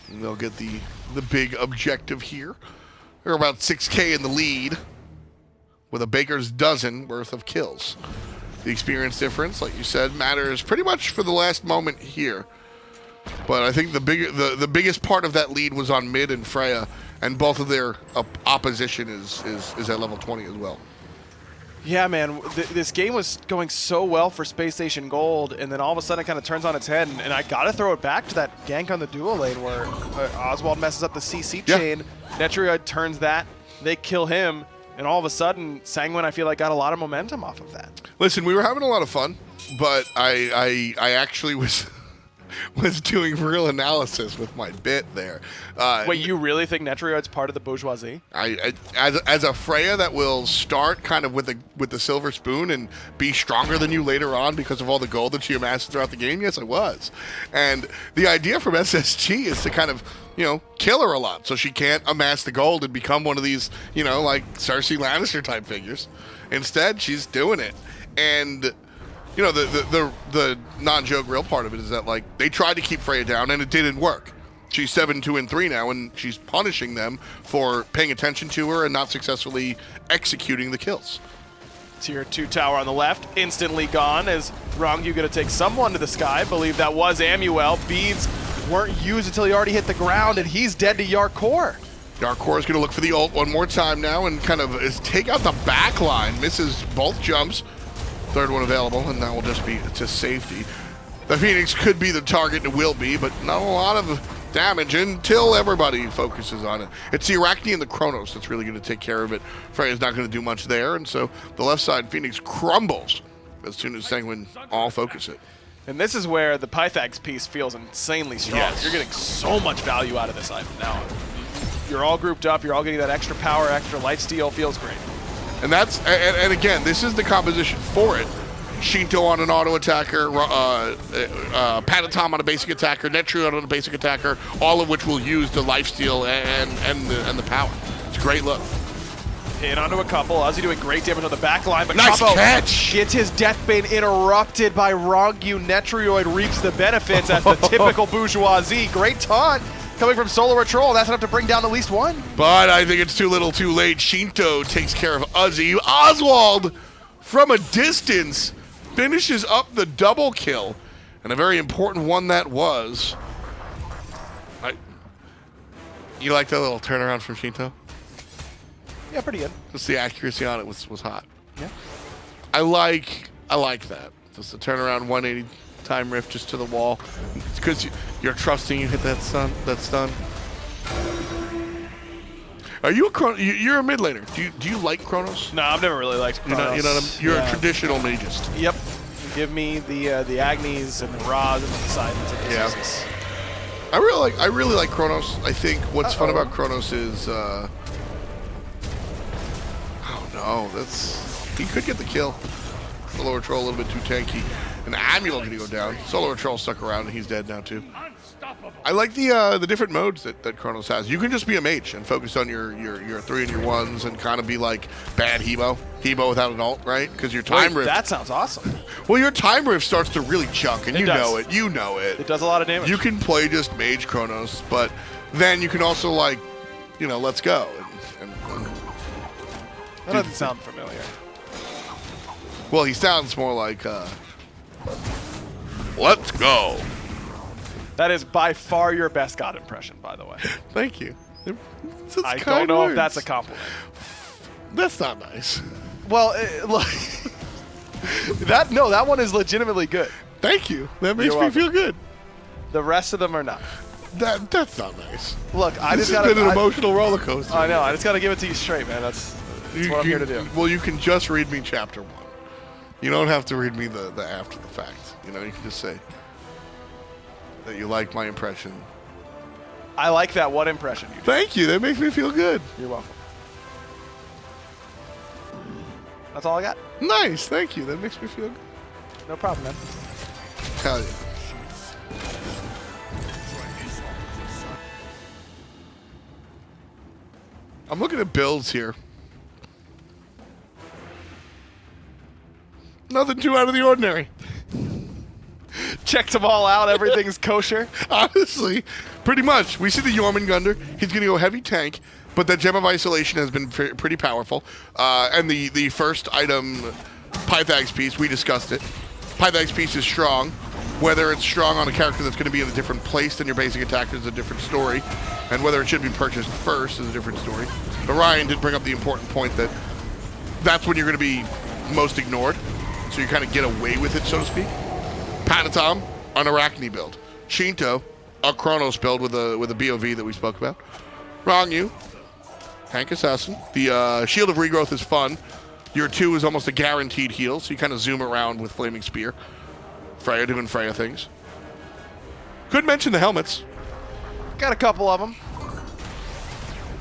And they'll get the big objective here. They're about 6K in the lead with a baker's dozen worth of kills. The experience difference, like you said, matters pretty much for the last moment here. But I think the biggest part of that lead was on mid and Freya, and both of their opposition is at level 20 as well. Yeah, man, this game was going so well for Spacestation Gold, and then all of a sudden it kind of turns on its head, and I got to throw it back to that gank on the duo lane where Oswaald messes up the CC chain, Netrioid turns that, they kill him, and all of a sudden, Sanguine, I feel like, got a lot of momentum off of that. Listen, we were having a lot of fun, but I actually was doing real analysis with my bit there. Wait, you really think Netrioid's part of the bourgeoisie? As a Freya that will start kind of with the silver spoon and be stronger than you later on because of all the gold that she amassed throughout the game, yes, I was. And the idea from SSG is to kind of, you know, kill her a lot so she can't amass the gold and become one of these, you know, like Cersei Lannister type figures. Instead, she's doing it. And you know, the non-joke real part of it is that, like, they tried to keep Freya down, and it didn't work. She's 7-2-3 now, and she's punishing them for paying attention to her and not successfully executing the kills. Tier 2 tower on the left, instantly gone as Ronngyu going to take someone to the sky. I believe that was Amuel. Beads weren't used until he already hit the ground, and he's dead to Jarcorrr. Jarcorrr is going to look for the ult one more time now and kind of take out the back line. Misses both jumps. Third one available, and that will just be to safety. The Phoenix could be the target, and will be, but not a lot of damage until everybody focuses on it. It's the Arachne and the Chronos that's really going to take care of it. Freya's not going to do much there, and so the left side Phoenix crumbles as soon as Sanguine all focus it. And this is where the Pythags piece feels insanely strong. Yes. You're getting so much value out of this item now. You're all grouped up, you're all getting that extra power, extra lifesteal, feels great. And that's and again, this is the composition for it. Sheento on an auto attacker, Panitom on a basic attacker, Netrioid on a basic attacker, all of which will use the lifesteal and the power. It's a great look. In onto a couple, Uzzy doing great damage on the back line, but Nice Chapo catch! gets his deathbane interrupted by Ronngyu. Netrioid reaps the benefits as the typical bourgeoisie. Great taunt coming from SoloOrTroll. That's enough to bring down at least one. But I think it's too little too late. Sheento takes care of Uzzy. Oswaald, from a distance, finishes up the double kill. And a very important one that was. You like that little turnaround from Sheento? Yeah, pretty good. Just the accuracy on it was hot. Yeah. I like that. Just the turnaround 180 time rift just to the wall. It's because you're trusting you hit that stun. Are you you're a mid laner? Do you like Chronos? No, I've never really liked Chronos. You're a traditional magist. Yep. Give me the Agnis and the Ras and the Poseidons and the Yeah. Zeus. I really like Chronos. I think what's fun about Chronos is oh no, he could get the kill. SoloOrTroll a little bit too tanky. And Amuel gonna go down. SoloOrTroll stuck around and he's dead now too. I like the different modes that Chronos has. You can just be a mage and focus on your 3 and your 1s and kind of be like bad Hebo without an ult, right? Because your time rift. That sounds awesome. Well, your time rift starts to really chunk, and It you does. know it. You know it. It does a lot of damage. You can play just mage Chronos, but then you can also like, let's go. And that doesn't sound familiar. well, he sounds more like Let's go. That is by far your best God impression, by the way. Thank you. I don't know if that's a compliment. That's not nice. Well, look, that one is legitimately good. Thank you. That makes You're me feel good. The rest of them are not. That's not nice. Look, I This just has got been an emotional roller coaster. I know. I just got to give it to you straight, man. That's what I'm here to do. Well, you can just read me chapter 1. You don't have to read me the after the fact. You know, you can just say that you like my impression. I like that one impression you did. Thank you. That makes me feel good. You're welcome. That's all I got. Nice. Thank you. That makes me feel good. No problem, man. Hell yeah. I'm looking at builds here. Nothing too out of the ordinary. Checked them all out. Everything's kosher. Honestly, pretty much. We see the Jormungandr. He's going to go heavy tank, but that Gem of Isolation has been pretty powerful. And the first item, Pythagoras piece, we discussed it. Pythagoras piece is strong. Whether it's strong on a character that's going to be in a different place than your basic attacker is a different story. And whether it should be purchased first is a different story. But Ryan did bring up the important point that that's when you're going to be most ignored. So you kind of get away with it, so to speak. Panitom, an Arachne build. Sheento, a Chronos build with a BOV that we spoke about. Ronngyu, Tank Assassin. The Shield of Regrowth is fun. Your 2 is almost a guaranteed heal, so you kind of zoom around with Flaming Spear. Freya doing Freya things. Could mention the helmets. Got a couple of them.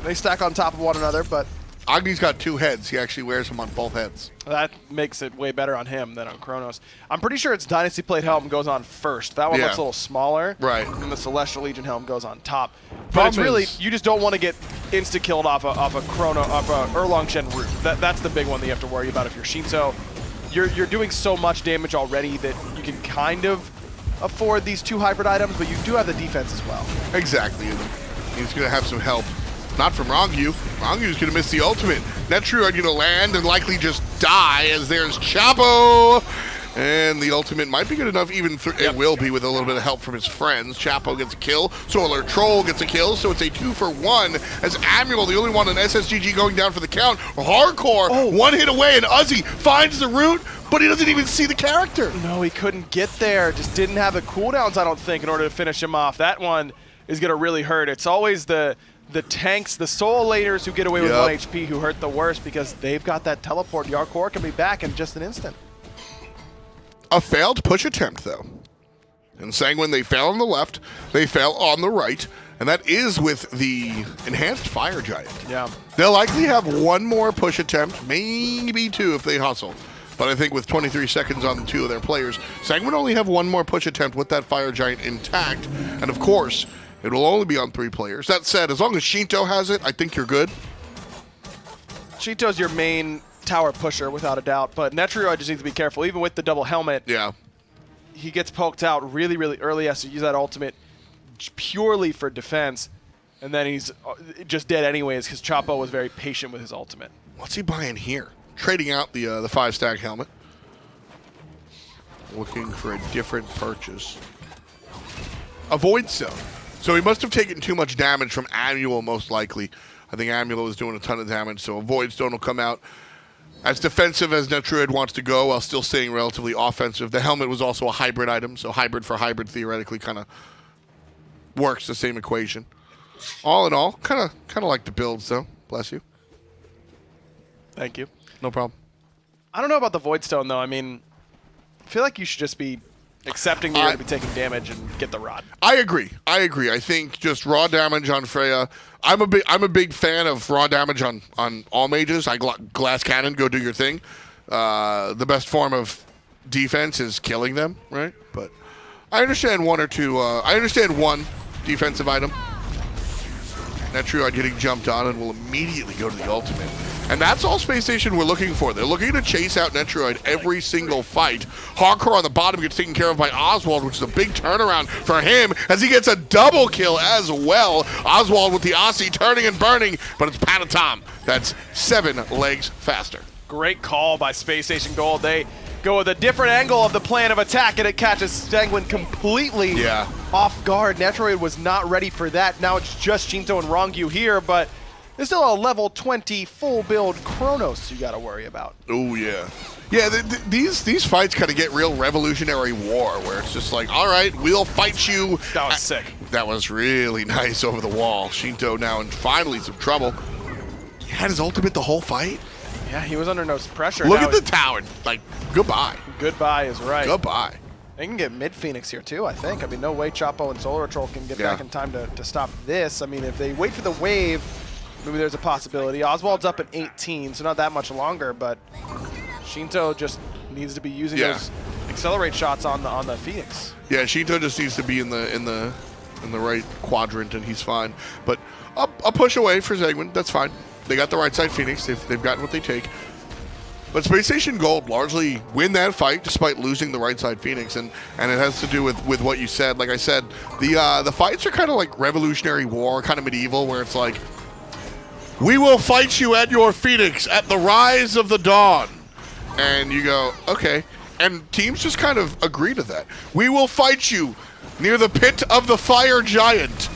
They stack on top of one another, but Agni's got 2 heads. He actually wears them on both heads. that makes it way better on him than on Chronos. I'm pretty sure its Dynasty Plate helm goes on first. That one Yeah. looks a little smaller. Right. And the Celestial Legion helm goes on top. But Problem it's really, is- you just don't want to get insta-killed off a Erlang Shen root. That's the big one that you have to worry about if you're Sheento. You're doing so much damage already that you can kind of afford these 2 hybrid items, but you do have the defense as well. Exactly. He's going to have some help. Not from Ronngyu. Rongyu's going to miss the ultimate. Netrioid going to land and likely just die as there's Chapo. And the ultimate might be good enough, even it will be with a little bit of help from his friends. Chapo gets a kill. SoloOrTroll gets a kill. So it's a 2-for-1 as Amuel, the only one on SSGG going down for the count. Hardcore, 1 hit away, and Uzzy finds the root, but he doesn't even see the character. No, he couldn't get there. Just didn't have the cooldowns, I don't think, in order to finish him off. That one is going to really hurt. It's always the tanks, the soul laners who get away with 1 HP who hurt the worst because they've got that teleport. Jarcorrr can be back in just an instant. A failed push attempt, though. In Sanguine, they fail on the left, they fail on the right, and that is with the enhanced Fire Giant. Yeah. They'll likely have 1 more push attempt, maybe 2 if they hustle. But I think with 23 seconds on 2 of their players, Sanguine only have 1 more push attempt with that Fire Giant intact. And of course, it will only be on 3 players. That said, as long as Sheento has it, I think you're good. Sheento's your main tower pusher, without a doubt, but Netrioid just needs to be careful. Even with the double helmet, Yeah. he gets poked out really, really early, has to use that ultimate purely for defense, and then he's just dead anyways because Chapo was very patient with his ultimate. What's he buying here? Trading out the 5-stack helmet. Looking for a different purchase. A Void Stone. So he must have taken too much damage from Amuel, most likely. I think Amuel was doing a ton of damage, so a Void Stone will come out. As defensive as Netrioid wants to go, while still staying relatively offensive. The helmet was also a hybrid item, so hybrid for hybrid theoretically kind of works the same equation. All in all, kind of like the builds, though. Bless you. Thank you. No problem. I don't know about the Void Stone, though. I mean, I feel like you should just be accepting you're going to be taking damage and get the rod. I agree. I think just raw damage on Freya. I'm a big fan of raw damage on all mages. Glass Cannon, go do your thing. The best form of defense is killing them, right? But I understand 1 or 2. I understand 1 defensive item. Netrioid getting jumped on and will immediately go to the ultimate. And that's all Spacestation we're looking for. They're looking to chase out Netrioid every single fight. Jarcorrr on the bottom gets taken care of by Oswaald, which is a big turnaround for him as he gets a double kill as well. Oswaald with the Aussie turning and burning, but it's Panitom that's 7 legs faster. Great call by Spacestation Gold. They go with a different angle of the plan of attack, and it catches Sanguine completely off guard. Netrioid was not ready for that. Now it's just Sheento and Ronngyu here, but there's still a level 20 full build Chronos you got to worry about. Oh, yeah. Yeah, these fights kind of get real Revolutionary War, where it's just like, all right, we'll fight you. That was sick. That was really nice over the wall. Sheento now in finally some trouble. He had his ultimate the whole fight. Yeah, he was under no pressure. Look at the tower. Like, goodbye. Goodbye is right. Goodbye. They can get mid-Phoenix here, too, I think. I mean, no way Chapo and SoloOrTroll can get back in time to stop this. I mean, if they wait for the wave, maybe there's a possibility. Oswaald's up at 18, so not that much longer, but Sheento just needs to be using those accelerate shots on the Phoenix. Yeah, Sheento just needs to be in the right quadrant, and he's fine. But a push away for Sanguine, that's fine. They got the right side Phoenix. They've gotten what they take. But Spacestation Gold largely win that fight despite losing the right side Phoenix, and it has to do with what you said. Like I said, the fights are kind of like Revolutionary War, kind of medieval, where it's like, we will fight you at your Phoenix at the rise of the dawn. And you go, okay. And teams just kind of agree to that. We will fight you near the pit of the fire giant.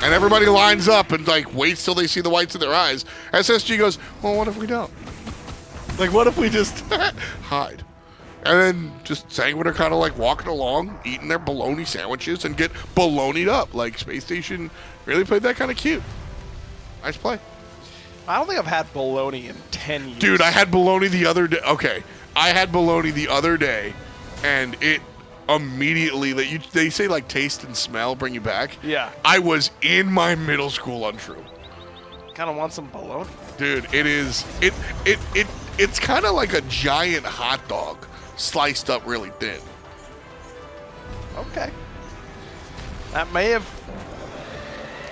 And everybody lines up and like waits till they see the whites in their eyes. SSG goes, well, what if we don't? Like, what if we just hide? And then just Sanguine are kind of like walking along, eating their bologna sandwiches and get bolognaed up. Like, Spacestation really played that kind of cute. Nice play. I don't think I've had bologna in 10 years. Dude, I had bologna the other day. Okay, I had bologna the other day, and it immediately, they say like taste and smell bring you back. Yeah. I was in my middle school untrue. Kind of want some bologna. Dude, it's kind of like a giant hot dog sliced up really thin. Okay. That may have.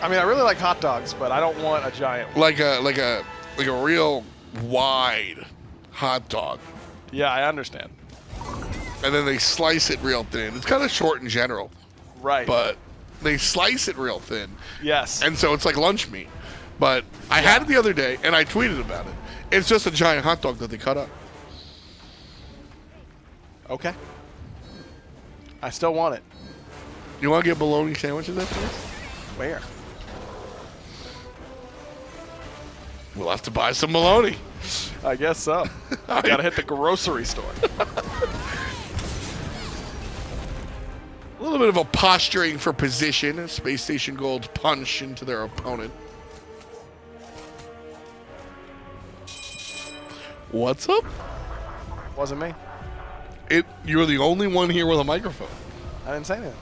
I mean, I really like hot dogs, but I don't want a giant one. Like a real wide hot dog. Yeah, I understand. And then they slice it real thin. It's kind of short in general. Right. But they slice it real thin. Yes. And so it's like lunch meat. But I had it the other day, and I tweeted about it. It's just a giant hot dog that they cut up. Okay. I still want it. You want to get bologna sandwiches after this? Where? We'll have to buy some bologna. I guess so. Gotta hit the grocery store. A little bit of a posturing for position as Spacestation Gold punch into their opponent. What's up? Wasn't me. You're the only one here with a microphone. I didn't say anything.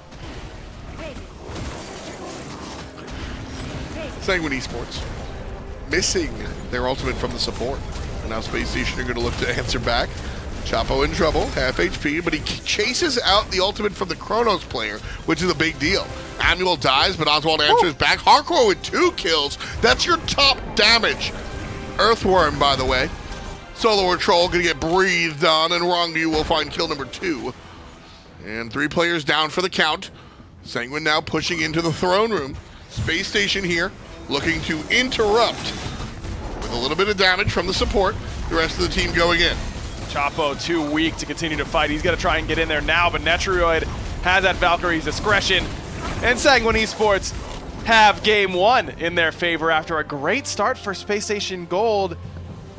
Sanguine Esports missing their ultimate from the support. And now Spacestation are going to look to answer back. Chapo in trouble, half HP, but he chases out the ultimate from the Chronos player, which is a big deal. Amuel dies, but Oswaald answers back. Jarcorrr with 2 kills. That's your top damage. Earthworm, by the way. SoloOrTroll going to get breathed on, and Ronngyu will find kill number 2. And 3 players down for the count. Sanguine now pushing into the throne room. Spacestation here, looking to interrupt with a little bit of damage from the support. The rest of the team going in. Chapo too weak to continue to fight. He's got to try and get in there now, but Netrioid has that Valkyrie's discretion. And Sanguine Esports have game 1 in their favor after a great start for Spacestation Gold.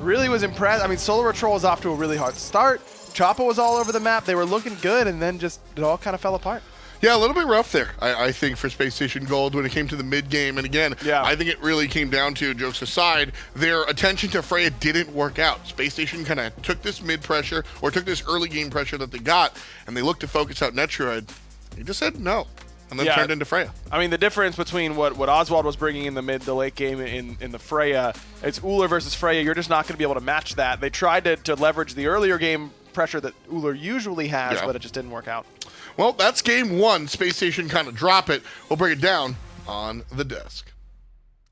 Really was impressed. I mean, SoloOrTroll was off to a really hard start. Chapo was all over the map. They were looking good, and then just it all kind of fell apart. Yeah, a little bit rough there, I think, for Spacestation Gold when it came to the mid-game. And again, I think it really came down to, jokes aside, their attention to Freya didn't work out. Spacestation kind of took this mid-pressure, or took this early-game pressure that they got, and they looked to focus out Netrioid. He just said no, and then turned into Freya. I mean, the difference between what Oswaald was bringing in the mid to late game in the Freya, it's Ullr versus Freya. You're just not going to be able to match that. They tried to leverage the earlier game pressure that Ullr usually has, but it just didn't work out. Well, that's game 1. Spacestation kind of drop it. We'll break it down on the desk.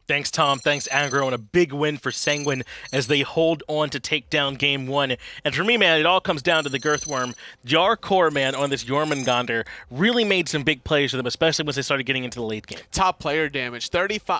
Thanks, Tom. Thanks, Aggro, and a big win for Sanguine as they hold on to take down Game 1. And for me, man, it all comes down to the Girthworm. Jarcorrr, man, on this Jormungandr really made some big plays for them, especially once they started getting into the late game. Top player damage,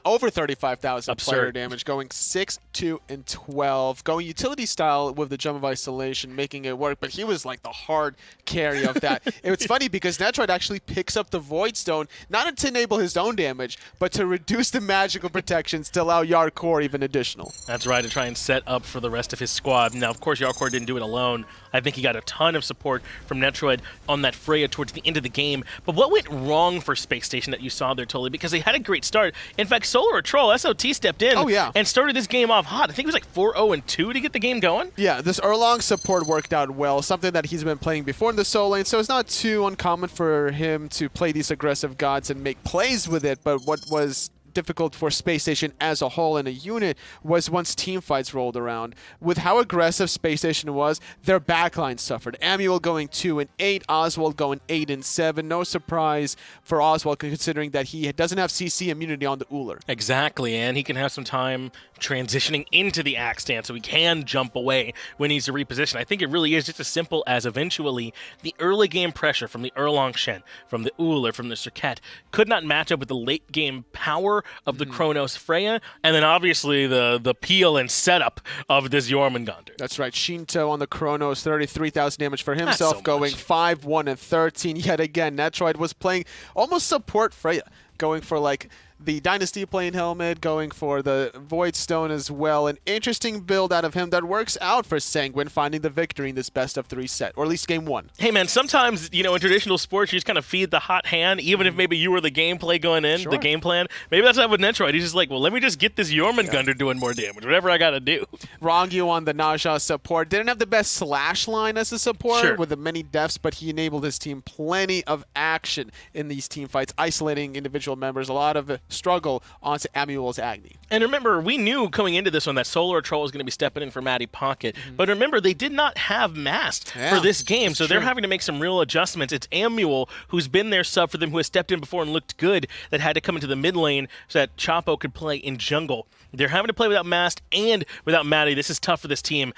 over 35,000 player Absurd. damage, going 6, 2, and 12. Going utility style with the Gem of Isolation, making it work, but he was like the hard carry of that. It's funny because Netrioid actually picks up the Void Stone, not to enable his own damage, but to reduce the magical protection to allow Jarcorrr even additional. That's right, to try and set up for the rest of his squad. Now, of course, Jarcorrr didn't do it alone. I think he got a ton of support from Netrioid on that Freya towards the end of the game. But what went wrong for Spacestation that you saw there, totally? Because they had a great start. In fact, SoloOrTroll, SOT stepped in and started this game off hot. I think it was like 4-0-2 to get the game going. Yeah, this Erlang support worked out well, something that he's been playing before in the solo lane, so it's not too uncommon for him to play these aggressive gods and make plays with it, but what was difficult for Spacestation as a whole in a unit was once team fights rolled around. With how aggressive Spacestation was, their backline suffered. Amuel going 2-8, Oswaald going 8-7. No surprise for Oswaald considering that he doesn't have CC immunity on the Ullr. Exactly, and he can have some time transitioning into the axe stance, so he can jump away when he needs to reposition. I think it really is just as simple as eventually the early game pressure from the Erlang Shen, from the Ullr, from the Serqet could not match up with the late game power of the Chronos Freya, and then obviously the peel and setup of this Jormungandr. That's right. Sheento on the Chronos, 33,000 damage for himself, so going 5-1-13. Yet again, Netrioid was playing almost support Freya, going for like the Dynasty Plane Helmet, going for the Void Stone as well. An interesting build out of him that works out for Sanguine, finding the victory in this best-of-3 set, or at least game 1. Hey, man, sometimes, you know, in traditional sports, you just kind of feed the hot hand, even if maybe you were the gameplay going in, the game plan. Maybe that's not with Netrioid. He's just like, well, let me just get this Jormungandr doing more damage, whatever I got to do. Ronngyu on the Naja support. Didn't have the best slash line as a support with the many deaths, but he enabled his team plenty of action in these team fights, isolating individual members. A lot of struggle onto Amuel's Agni. And remember, we knew coming into this one that SoloOrTroll was going to be stepping in for Matty Pocket. But remember, they did not have Mast for this game, so they're having to make some real adjustments. It's Amuel, who's been their sub for them, who has stepped in before and looked good, that had to come into the mid lane so that Chapo could play in jungle. They're having to play without Mast and without Matty. This is tough for this team.